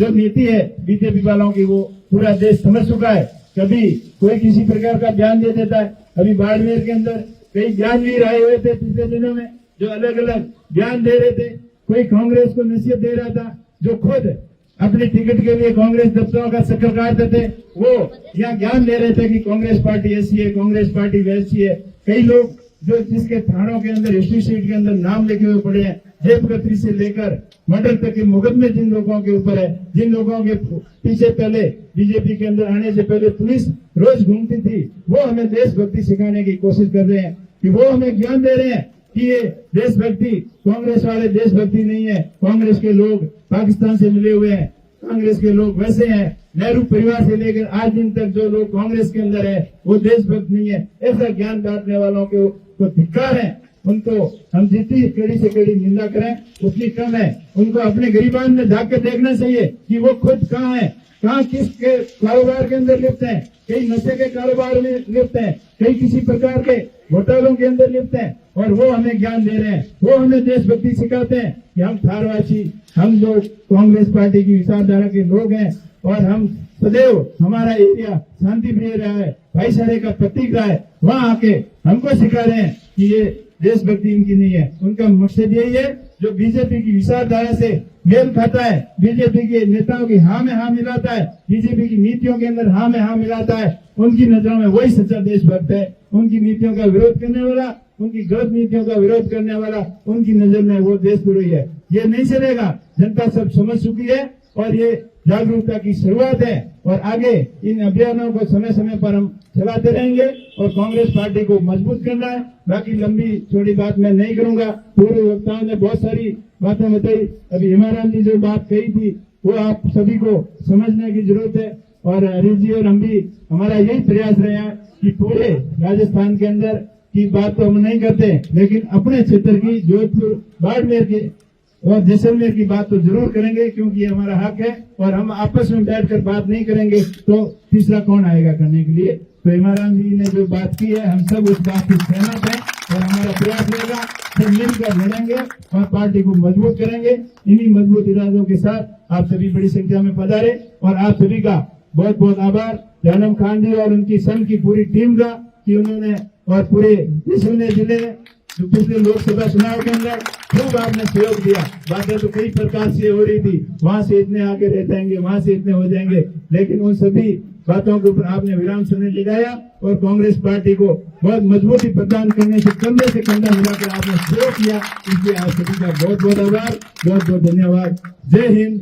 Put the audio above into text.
जो नीति है बीजेपी वालों की वो पूरा देश समझ चुका है। कभी कोई किसी प्रकार का बयान दे देता है। अभी बाड़मेर के अंदर कई ज्ञानवीर आए हुए थे पिछले दिनों में जो अलग अलग बयान दे रहे थे। कोई कांग्रेस को नसीहत दे रहा था, जो खुद अपनी टिकट के लिए कांग्रेस दफ्तरों का चक्कर काटते थे, वो यहाँ ज्ञान दे रहे थे कि कांग्रेस पार्टी ऐसी है, कांग्रेस पार्टी वैसी है। कई लोग जो जिसके थानों के अंदर हिस्ट्री शीट के अंदर नाम लिखे हुए पड़े हैं, जेब कतरी से लेकर मर्डर तक के मुकदमे जिन लोगों के ऊपर है, जिन लोगों के पीछे पहले बीजेपी के अंदर आने से पहले पुलिस रोज घूमती थी, वो हमें देशभक्ति सिखाने की कोशिश कर रहे हैं कि वो हमें ज्ञान दे रहे हैं कि ये देशभक्ति, कांग्रेस वाले देशभक्ति नहीं है। कांग्रेस के लोग पाकिस्तान से मिले हुए हैं, कांग्रेस के लोग वैसे हैं। नेहरू परिवार से लेकर आज दिन तक जो लोग कांग्रेस के अंदर है वो देशभक्त नहीं है। ऐसा ज्ञान बांटने वालों को धिक्कार है। उनको हम जितनी कड़ी से कड़ी निंदा करें उतनी कम है। उनको अपने गरीबान में झांक के देखना चाहिए कि वो खुद कहाँ है, कहाँ किस के कारोबार के अंदर लिप्त हैं। कई नशे के कारोबार में लिप्त हैं, कई किसी प्रकार के घोटालों के अंदर लिप्त हैं, और वो हमें ज्ञान दे रहे हैं। वो हमें देशभक्ति सिखाते हैं कि हम थारवासी, हम जो कांग्रेस पार्टी की विचारधारा के लोग हैं, और हम सदैव हमारा एरिया शांति प्रिय रहा है, भाईचारे का प्रतीक रहा है। वहाँ आके हमको सिखा रहे हैं कि ये देशभक्ति इनकी नहीं है। उनका मकसद यही है जो बीजेपी की विचारधारा से मेल खाता है, बीजेपी के नेताओं की हाँ में हाँ मिलाता है, बीजेपी की नीतियों के अंदर हाँ में हाँ मिलाता है। उनकी नजरों में वही सच्चा देशभक्त है। उनकी नीतियों का विरोध करने वाला, उनकी गलत नीतियों का विरोध करने वाला, उनकी नजर में वो देशद्रोही है। ये नहीं चलेगा। जनता सब समझ चुकी है और ये जागरूकता की शुरुआत है, और आगे इन अभियानों को समय समय पर हम चलाते रहेंगे और कांग्रेस पार्टी को मजबूत करना है। बाकी लंबी चौड़ी बात मैं नहीं करूंगा। पूर्व वक्ताओं ने बहुत सारी बातें बताई। अभी हिमाराम जी जो बात कही थी वो आप सभी को समझने की जरूरत है, और हरीश जी और हम भी, हमारा यही प्रयास रहे हैं कि पूरे राजस्थान के अंदर की बात तो हम नहीं करते, लेकिन अपने क्षेत्र की जोधपुर, बाड़मेर की और जैसलमेर की बात तो जरूर करेंगे, क्योंकि ये हमारा हक है। और हम आपस में बैठकर बात नहीं करेंगे तो तीसरा कौन आएगा करने के लिए। तो हिमाराम जी ने जो बात की है, हम सब उस बात से सहमत हैं, और हमारा प्रयास रहेगा सब मिलकर लड़ेंगे और पार्टी को मजबूत करेंगे। इन्हीं मजबूत इरादों के साथ आप सभी बड़ी संख्या में पधारे, और आप सभी का बहुत बहुत आभार जानम खान जी और उनकी संघ की पूरी टीम का कि उन्होंने, और पूरे जैसलमेर जिले जो पिछले लोकसभा चुनाव के अंदर खूब आपने सहयोग दिया। बातें तो कई प्रकार से हो रही थी, वहां से इतने आगे रह जाएंगे, वहां से इतने हो जाएंगे, लेकिन उन सभी बातों के ऊपर आपने विराम सुनने लगाया और कांग्रेस पार्टी को बहुत मजबूती प्रदान करने से कंधे से कंधा मिलाकर आपने सहयोग किया। इसलिए आप सभी का बहुत बहुत आभार, बहुत बहुत धन्यवाद। जय हिंद।